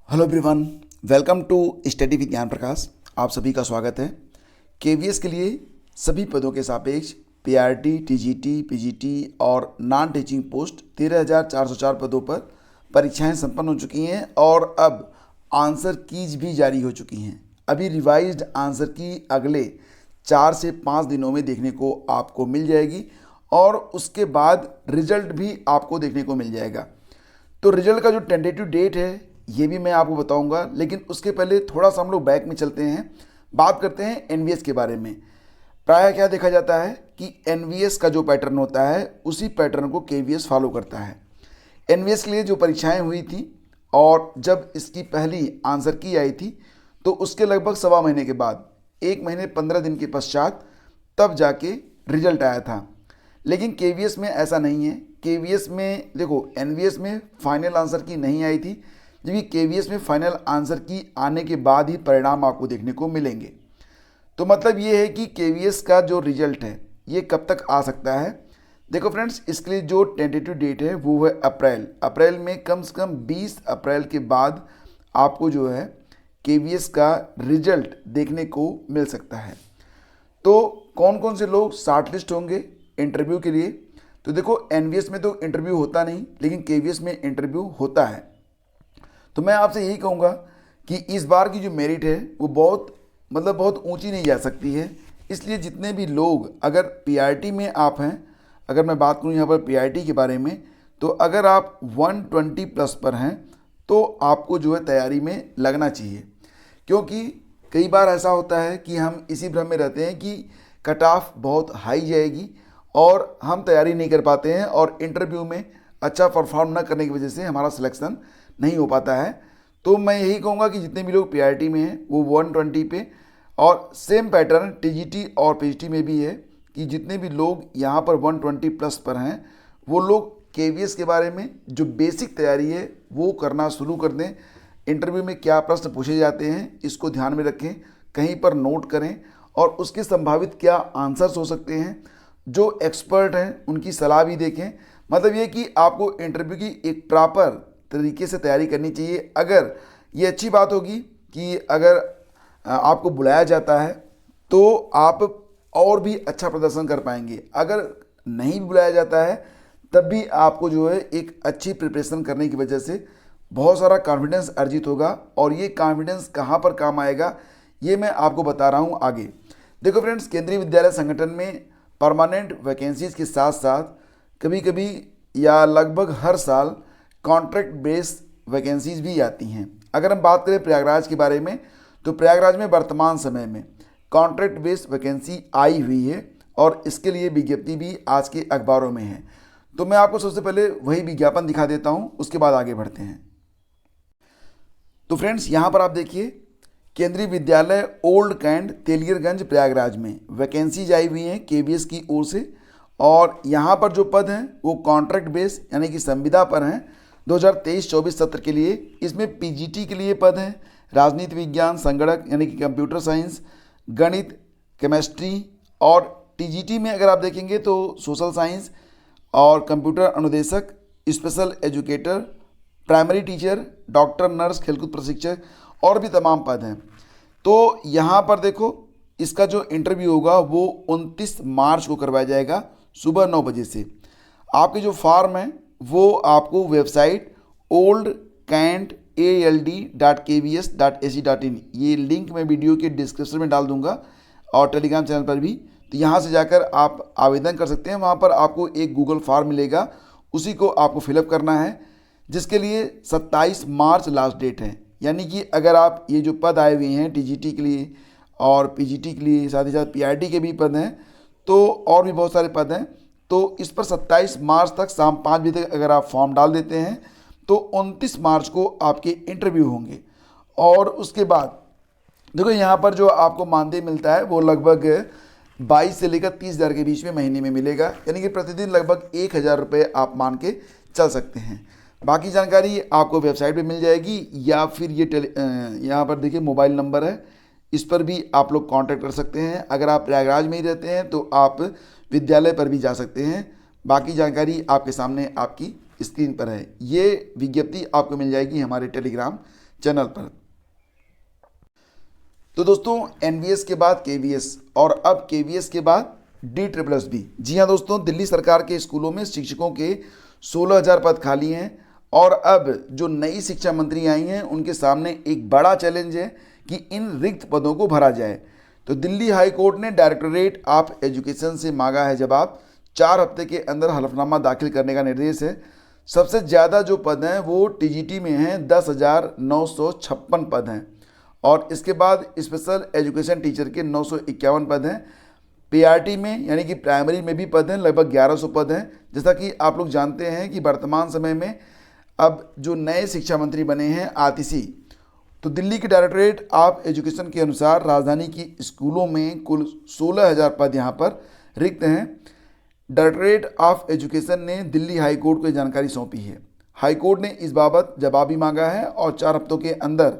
Hello everyone, welcome to study with Gyan Prakash. आप सभी का स्वागत है। केवीएस के लिए सभी पदों के सापेक्ष पीआरटी, टीजीटी, पीजीटी और नॉन टीचिंग पोस्ट 13,404 पदों पर परीक्षाएं संपन्न हो चुकी हैं और अब आंसर कीज भी जारी हो चुकी हैं। अभी रिवाइज्ड आंसर की अगले 4 से 5 दिनों में देखने को आपको मिल जाएगी और उसके बाद रिजल्ट भी आपको देखने को मिल जाएगा। तो रिजल्ट का जो टेंटेटिव डेट है ये भी मैं आपको बताऊंगा, लेकिन उसके पहले थोड़ा सा हम लोग बैक में चलते हैं, बात करते हैं एनवीएस के बारे में। प्रायः क्या देखा जाता है कि एनवीएस का जो पैटर्न होता है उसी पैटर्न को केवीएस फॉलो करता है। एनवीएस के लिए जो परीक्षाएं हुई थी और जब इसकी पहली आंसर की आई थी तो उसके लगभग 1.25 महीने के बाद 1 महीने 15 दिन के पश्चात तब जाके रिजल्ट आया था। लेकिन केवीएस में ऐसा नहीं है। केवीएस में देखो, एनवीएस में फाइनल आंसर की नहीं आई थी, जबकि केवीएस में फाइनल आंसर की आने के बाद ही परिणाम आपको देखने को मिलेंगे। तो मतलब ये है कि केवीएस का जो रिजल्ट है ये कब तक आ सकता है। देखो फ्रेंड्स, इसके लिए जो टेंटेटिव डेट है वो है अप्रैल में, कम से कम 20 अप्रैल के बाद आपको जो है केवीएस का रिजल्ट देखने को मिल सकता है। तो कौन कौन से लोग शॉर्ट लिस्ट होंगे इंटरव्यू के लिए? तो देखो, एनवीएस में तो इंटरव्यू होता नहीं, लेकिन केवीएस में इंटरव्यू होता है। तो मैं आपसे यही कहूँगा कि इस बार की जो मेरिट है वो बहुत ऊंची नहीं जा सकती है। इसलिए जितने भी लोग, अगर पीआरटी में आप हैं, अगर मैं बात करूँ यहाँ पर पीआरटी के बारे में, तो अगर आप 120 प्लस पर हैं तो आपको जो है तैयारी में लगना चाहिए। क्योंकि कई बार ऐसा होता है कि हम इसी भ्रम में रहते हैं कि कट ऑफ बहुत हाई जाएगी और हम तैयारी नहीं कर पाते हैं और इंटरव्यू में अच्छा परफॉर्म न करने की वजह से हमारा सिलेक्शन नहीं हो पाता है। तो मैं यही कहूँगा कि जितने भी लोग पीआरटी में हैं वो 120 पे, और सेम पैटर्न टीजीटी और पीजीटी में भी है कि जितने भी लोग यहाँ पर 120 प्लस पर हैं वो लोग केवीएस के बारे में जो बेसिक तैयारी है वो करना शुरू कर दें। इंटरव्यू में क्या प्रश्न पूछे जाते हैं इसको ध्यान में रखें, कहीं पर नोट करें और उसके संभावित क्या आंसर्स हो सकते हैं। जो एक्सपर्ट हैं उनकी सलाह भी देखें। मतलब ये कि आपको इंटरव्यू की एक प्रॉपर तरीके से तैयारी करनी चाहिए। अगर ये अच्छी बात होगी कि अगर आपको बुलाया जाता है तो आप और भी अच्छा प्रदर्शन कर पाएंगे। अगर नहीं बुलाया जाता है तब भी आपको जो है एक अच्छी प्रिपरेशन करने की वजह से बहुत सारा कॉन्फिडेंस अर्जित होगा, और ये कॉन्फिडेंस कहाँ पर काम आएगा ये मैं आपको बता रहा हूँ आगे। देखो फ्रेंड्स, केंद्रीय विद्यालय संगठन में परमानेंट वैकेंसीज के साथ साथ कभी कभी या लगभग हर साल कॉन्ट्रैक्ट बेस वैकेंसीज भी आती हैं। अगर हम बात करें प्रयागराज के बारे में, तो प्रयागराज में वर्तमान समय में कॉन्ट्रैक्ट बेस वैकेंसी आई हुई है और इसके लिए विज्ञप्ति भी आज के अखबारों में है। तो मैं आपको सबसे पहले वही विज्ञापन दिखा देता हूं, उसके बाद आगे बढ़ते हैं। तो फ्रेंड्स, यहाँ पर आप देखिए, केंद्रीय विद्यालय ओल्ड कैंट तेलियरगंज प्रयागराज में वैकेंसीज आई हुई हैं केवीएस की ओर से, और यहाँ पर जो पद हैं वो कॉन्ट्रैक्ट बेस यानी कि संविदा पर हैं 2023-24 सत्र के लिए। इसमें पीजीटी के लिए पद हैं राजनीति विज्ञान संगणक यानी कि कंप्यूटर साइंस, गणित, केमिस्ट्री, और टीजीटी में अगर आप देखेंगे तो सोशल साइंस और कंप्यूटर अनुदेशक, special educator, primary teacher, doctor, nurse, खेलकूद प्रशिक्षक और भी तमाम पद हैं। तो यहाँ पर देखो, इसका जो इंटरव्यू होगा वो 29 मार्च को करवाया जाएगा सुबह 9 बजे से। आपके जो फॉर्म है वो आपको वेबसाइट oldcant.ald.kvs.ac.in, ये लिंक मैं वीडियो के डिस्क्रिप्शन में डाल दूंगा और टेलीग्राम चैनल पर भी। तो यहाँ से जाकर आप आवेदन कर सकते हैं। वहाँ पर आपको एक गूगल फॉर्म मिलेगा, उसी को आपको फिलअप करना है, जिसके लिए 27 मार्च लास्ट डेट है। यानी कि अगर आप ये जो पद आए हुए हैं टीजीटी के लिए और पीजीटी के लिए, साथ ही साथ पीआरटी के भी पद हैं, तो और भी बहुत सारे पद हैं, तो इस पर 27 मार्च तक शाम 5 बजे तक अगर आप फॉर्म डाल देते हैं तो 29 मार्च को आपके इंटरव्यू होंगे। और उसके बाद देखो, यहाँ पर जो आपको मानदेय मिलता है वो लगभग 22 से लेकर 30,000 के बीच में महीने में मिलेगा, यानी कि प्रतिदिन लगभग 1,000 रुपये आप मान के चल सकते हैं। बाकी जानकारी आपको वेबसाइट पे मिल जाएगी, या फिर ये यहाँ पर देखिए मोबाइल नंबर है, इस पर भी आप लोग कांटेक्ट कर सकते हैं। अगर आप प्रयागराज में ही रहते हैं तो आप विद्यालय पर भी जा सकते हैं। बाकी जानकारी आपके सामने आपकी स्क्रीन पर है। ये विज्ञप्ति आपको मिल जाएगी हमारे टेलीग्राम चैनल पर। तो दोस्तों, एनवीएस के बाद केवीएस और अब केवीएस के बाद DSSS। जी हाँ दोस्तों, दिल्ली सरकार के स्कूलों में शिक्षकों के 16,000 पद खाली हैं और अब जो नई शिक्षा मंत्री आई हैं उनके सामने एक बड़ा चैलेंज है कि इन रिक्त पदों को भरा जाए। तो दिल्ली हाई कोर्ट ने डायरेक्टरेट ऑफ एजुकेशन से मांगा है जवाब। 4 हफ्ते के अंदर हलफनामा दाखिल करने का निर्देश है। सबसे ज़्यादा जो पद हैं वो टीजीटी में हैं, 10,956 पद हैं और इसके बाद स्पेशल एजुकेशन टीचर के 951 पद हैं। पीआरटी में यानी कि प्राइमरी में भी पद हैं, लगभग 1100 पद हैं। जैसा कि आप लोग जानते हैं कि वर्तमान समय में अब जो नए शिक्षा मंत्री बने हैं आतिशी, तो दिल्ली के डायरेक्टरेट ऑफ एजुकेशन के अनुसार राजधानी की स्कूलों में कुल 16,000 पद यहाँ पर रिक्त हैं। डायरेक्टरेट ऑफ एजुकेशन ने दिल्ली हाई कोर्ट को ये जानकारी सौंपी है। हाई कोर्ट ने इस बाबत जवाब भी मांगा है और 4 हफ्तों के अंदर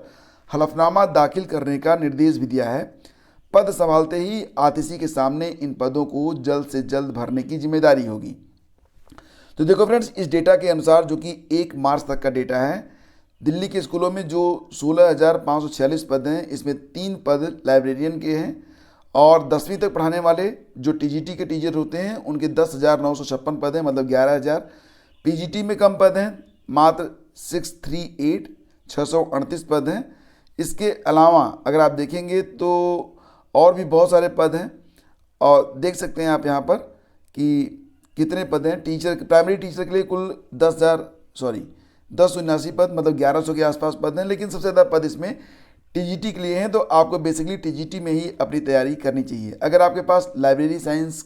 हलफनामा दाखिल करने का निर्देश भी दिया है। पद संभालते ही आतिशी के सामने इन पदों को जल्द से जल्द भरने की जिम्मेदारी होगी। तो देखो फ्रेंड्स, इस डेटा के अनुसार जो कि 1 मार्च तक का डेटा है, दिल्ली के स्कूलों में जो 16,546 पद हैं इसमें 3 पद लाइब्रेरियन के हैं और 10वीं तक पढ़ाने वाले जो टीजीटी के टीचर होते हैं उनके 10,956 पद हैं, मतलब 11,000। पीजीटी में कम पद हैं, मात्र 638 पद हैं। इसके अलावा अगर आप देखेंगे तो और भी बहुत सारे पद हैं और देख सकते हैं आप यहाँ पर कि कितने पद हैं। टीचर, प्राइमरी टीचर के लिए कुल 10,79 पद, मतलब 1100 के आसपास पद हैं, लेकिन सबसे ज़्यादा पद इसमें टीजीटी के लिए हैं। तो आपको बेसिकली टीजीटी में ही अपनी तैयारी करनी चाहिए। अगर आपके पास लाइब्रेरी साइंस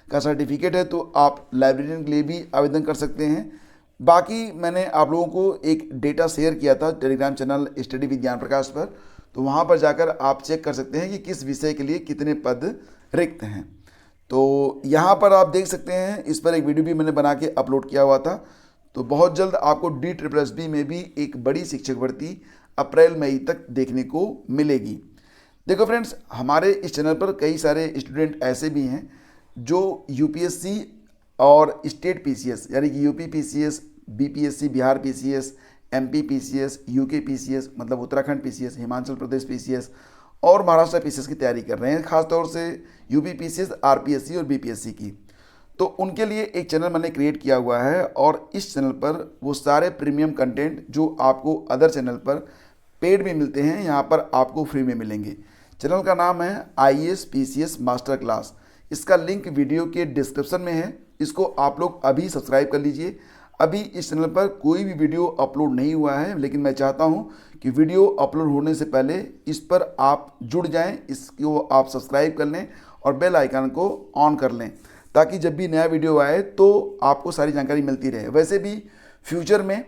का सर्टिफिकेट है तो आप लाइब्रेरियन के लिए भी आवेदन कर सकते हैं। बाकी मैंने आप लोगों को एक डेटा शेयर किया था Telegram channel study with Gyan प्रकाश पर, तो वहाँ पर जाकर आप चेक कर सकते हैं कि किस विषय के लिए कितने पद रिक्त हैं। तो यहाँ पर आप देख सकते हैं, इस पर एक वीडियो भी मैंने बना के अपलोड किया हुआ था। तो बहुत जल्द आपको DSSS में भी एक बड़ी शिक्षक भर्ती अप्रैल मई तक देखने को मिलेगी। देखो फ्रेंड्स, हमारे इस चैनल पर कई सारे स्टूडेंट ऐसे भी हैं जो यूपीएससी और स्टेट पीसीएस यानी कि UP PCS, BPSC Bihar PCS, MP PCS, UK PCS मतलब उत्तराखंड पीसीएस, हिमाचल प्रदेश पीसीएस और महाराष्ट्र पीसीएस की तैयारी कर रहे हैं, खासतौर से यूपी पीसीएस, आरपीएससी और बीपीएससी की। तो उनके लिए एक चैनल मैंने क्रिएट किया हुआ है और इस चैनल पर वो सारे प्रीमियम कंटेंट जो आपको अदर चैनल पर पेड में मिलते हैं यहाँ पर आपको फ्री में मिलेंगे। चैनल का नाम है IAS PCS मास्टर क्लास। इसका लिंक वीडियो के डिस्क्रिप्शन में है, इसको आप लोग अभी सब्सक्राइब कर लीजिए। अभी इस चैनल पर कोई भी वीडियो अपलोड नहीं हुआ है, लेकिन मैं चाहता हूं कि वीडियो अपलोड होने से पहले इस पर आप जुड़ जाएं, इसको आप सब्सक्राइब कर लें और बेल आइकन को ऑन कर लें ताकि जब भी नया वीडियो आए तो आपको सारी जानकारी मिलती रहे। वैसे भी फ्यूचर में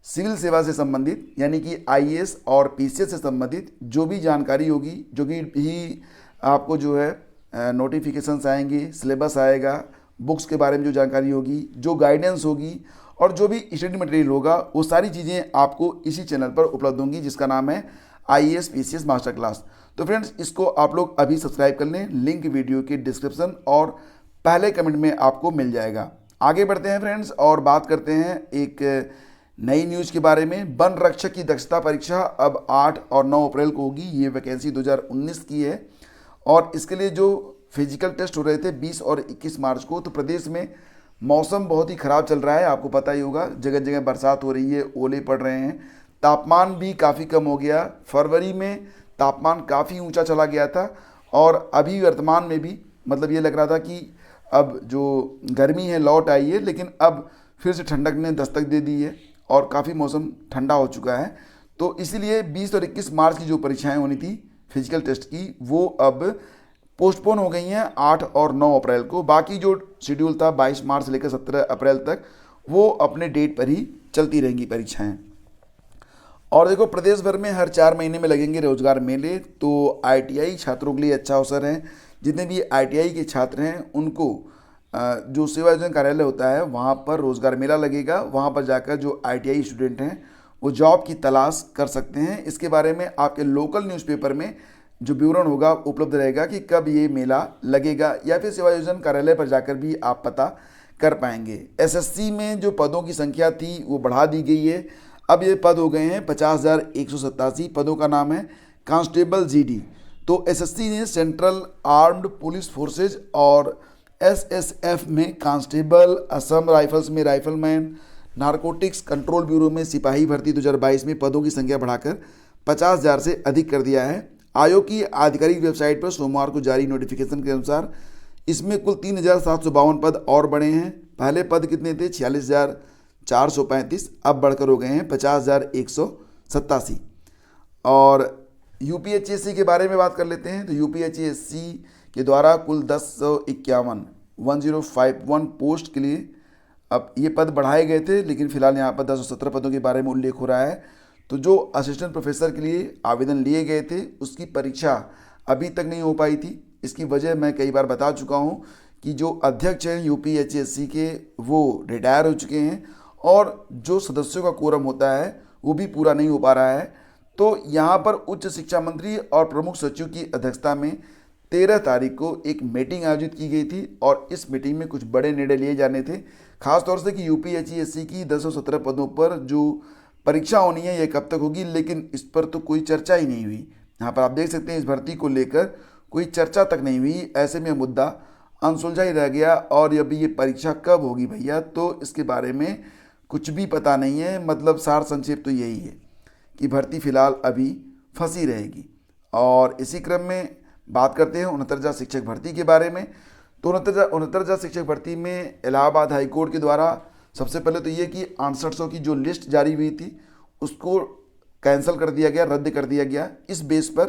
सिविल सेवा से संबंधित यानी कि IAS और PCS से संबंधित जो भी जानकारी होगी, जो भी आपको जो है नोटिफिकेशंस आएंगे, सिलेबस आएगा, बुक्स के बारे में जो जानकारी होगी, जो गाइडेंस होगी और जो भी स्टडी मटेरियल होगा, वो सारी चीज़ें आपको इसी चैनल पर उपलब्ध होंगी जिसका नाम है IAS PCS मास्टर क्लास। तो फ्रेंड्स, इसको आप लोग अभी सब्सक्राइब कर लें, लिंक वीडियो के डिस्क्रिप्शन और पहले कमेंट में आपको मिल जाएगा। आगे बढ़ते हैं फ्रेंड्स और बात करते हैं एक नई न्यूज़ के बारे में। वन रक्षक की दक्षता परीक्षा अब 8 और 9 अप्रैल को होगी। ये वैकेंसी 2019 की है और इसके लिए जो फिजिकल टेस्ट हो रहे थे 20 और 21 मार्च को, तो प्रदेश में मौसम बहुत ही ख़राब चल रहा है, आपको पता ही होगा। जगह जगह बरसात हो रही है, ओले पड़ रहे हैं, तापमान भी काफ़ी कम हो गया। फरवरी में तापमान काफ़ी ऊंचा चला गया था और अभी वर्तमान में भी मतलब ये लग रहा था कि अब जो गर्मी है लौट आई है, लेकिन अब फिर से ठंडक ने दस्तक दे दी है और काफ़ी मौसम ठंडा हो चुका है। तो इसीलिए 20 और 21 मार्च की जो परीक्षाएं होनी थी फिजिकल टेस्ट की, वो अब पोस्टपोन हो गई हैं 8 और 9 अप्रैल को। बाकी जो शेड्यूल था 22 मार्च से लेकर 17 अप्रैल तक, वो अपने डेट पर ही चलती रहेंगी परीक्षाएं। और देखो, प्रदेश भर में हर 4 महीने में लगेंगे रोजगार मेले। तो ITI छात्रों के लिए अच्छा अवसर है। जितने भी ITI के छात्र हैं उनको जो सेवा योजना कार्यालय होता है वहाँ पर रोजगार मेला लगेगा। वहाँ पर जाकर जो ITI स्टूडेंट हैं वो जॉब की तलाश कर सकते हैं। इसके बारे में आपके लोकल न्यूज़पेपर में जो विवरण होगा उपलब्ध रहेगा कि कब ये मेला लगेगा, या फिर सेवा योजना कार्यालय पर जाकर भी आप पता कर पाएंगे। SSC में जो पदों की संख्या थी वो बढ़ा दी गई है। अब ये पद हो गए हैं 50,187 पदों का नाम है कांस्टेबल जीडी। तो एसएससी ने सेंट्रल आर्म्ड पुलिस फोर्सेज और एसएसएफ में कांस्टेबल, असम राइफल्स में राइफलमैन, नारकोटिक्स कंट्रोल ब्यूरो में सिपाही भर्ती 2022 में पदों की संख्या बढ़ाकर 50,000 से अधिक कर दिया है। आयोग की आधिकारिक वेबसाइट पर सोमवार को जारी नोटिफिकेशन के अनुसार इसमें कुल 3,752 पद और बढ़े हैं। पहले पद कितने थे? 46,435, अब बढ़कर हो गए हैं 50,187। और यूपीएचएससी के बारे में बात कर लेते हैं। तो यूपीएचएससी के द्वारा कुल 1051 पोस्ट के लिए अब ये पद बढ़ाए गए थे, लेकिन फिलहाल यहाँ पर 1017 पदों के बारे में उल्लेख हो रहा है। तो जो असिस्टेंट प्रोफेसर के लिए आवेदन लिए गए थे उसकी परीक्षा अभी तक नहीं हो पाई थी। इसकी वजह मैं कई बार बता चुका हूँ कि जो अध्यक्ष हैं यूपीएचएससी के वो रिटायर हो चुके हैं और जो सदस्यों का कोरम होता है वो भी पूरा नहीं हो पा रहा है। तो यहाँ पर उच्च शिक्षा मंत्री और प्रमुख सचिव की अध्यक्षता में 13 तारीख को एक मीटिंग आयोजित की गई थी और इस मीटिंग में कुछ बड़े निर्णय लिए जाने थे, खासतौर से कि यूपीएचएससी की 1017 पदों पर जो परीक्षा होनी है ये कब तक होगी, लेकिन इस पर तो कोई चर्चा ही नहीं हुई। यहाँ पर आप देख सकते हैं इस भर्ती को लेकर कोई चर्चा तक नहीं हुई। ऐसे में मुद्दा अनसुलझा ही रह गया और अभी ये परीक्षा कब होगी भैया, तो इसके बारे में कुछ भी पता नहीं है। मतलब सार संक्षेप तो यही है कि भर्ती फिलहाल अभी फंसी रहेगी। और इसी क्रम में बात करते हैं 69 शिक्षक भर्ती के बारे में। तो 69 शिक्षक भर्ती में इलाहाबाद हाई कोर्ट के द्वारा सबसे पहले तो ये कि 6800 की जो लिस्ट जारी हुई थी उसको कैंसिल कर दिया गया, रद्द कर दिया गया, इस बेस पर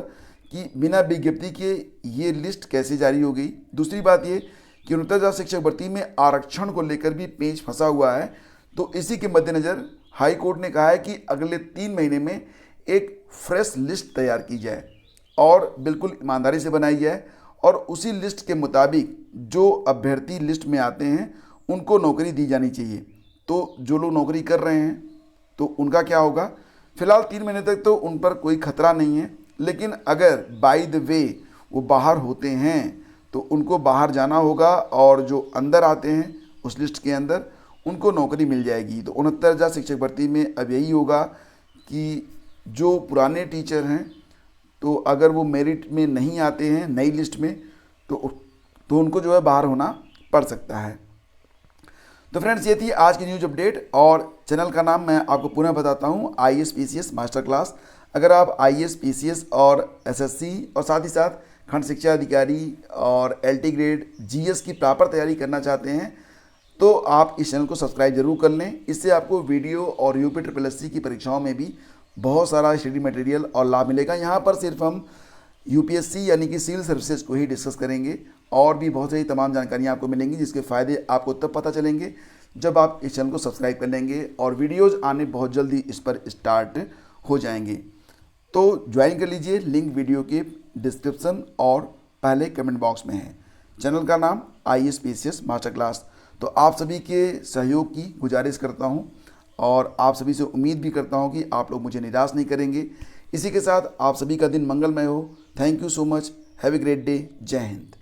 कि बिना विज्ञप्ति के ये लिस्ट कैसे जारी हो गई। दूसरी बात ये कि 69 शिक्षक भर्ती में आरक्षण को लेकर भी पेच फंसा हुआ है। तो इसी के मद्देनज़र हाई कोर्ट ने कहा है कि अगले 3 महीने में एक फ्रेश लिस्ट तैयार की जाए और बिल्कुल ईमानदारी से बनाई जाए और उसी लिस्ट के मुताबिक जो अभ्यर्थी लिस्ट में आते हैं उनको नौकरी दी जानी चाहिए। तो जो लोग नौकरी कर रहे हैं तो उनका क्या होगा? फिलहाल 3 महीने तक तो उन पर कोई खतरा नहीं है, लेकिन अगर बाय द वे वो बाहर होते हैं तो उनको बाहर जाना होगा और जो अंदर आते हैं उस लिस्ट के अंदर उनको नौकरी मिल जाएगी। तो 69 शिक्षक भर्ती में अब यही होगा कि जो पुराने टीचर हैं तो अगर वो मेरिट में नहीं आते हैं नई लिस्ट में तो उनको जो है बाहर होना पड़ सकता है। तो फ्रेंड्स ये थी आज की न्यूज़ अपडेट और चैनल का नाम मैं आपको पुनः बताता हूँ, IAS PCS मास्टर क्लास। अगर आप IAS PCS और SSC और साथ ही साथ खंड शिक्षा अधिकारी और LT ग्रेड GS की प्रॉपर तैयारी करना चाहते हैं तो आप इस चैनल को सब्सक्राइब जरूर कर लें। इससे आपको वीडियो और UPSSC की परीक्षाओं में भी बहुत सारा स्टडी मटेरियल और लाभ मिलेगा। यहाँ पर सिर्फ हम UPSC यानी कि सिविल सर्विसेज को ही डिस्कस करेंगे और भी बहुत सारी तमाम जानकारियाँ आपको मिलेंगी जिसके फ़ायदे आपको तब पता चलेंगे जब आप इस चैनल को सब्सक्राइब कर लेंगे और वीडियोज़ आने बहुत जल्दी इस पर स्टार्ट हो जाएंगे। तो ज्वाइन कर लीजिए, लिंक वीडियो के डिस्क्रिप्शन और पहले कमेंट बॉक्स में है। चैनल का नाम IAS PCS मास्टर क्लास। तो आप सभी के सहयोग की गुजारिश करता हूं और आप सभी से उम्मीद भी करता हूं कि आप लोग मुझे निराश नहीं करेंगे। इसी के साथ आप सभी का दिन मंगलमय हो। Thank you so much. Have a great day. जय हिंद।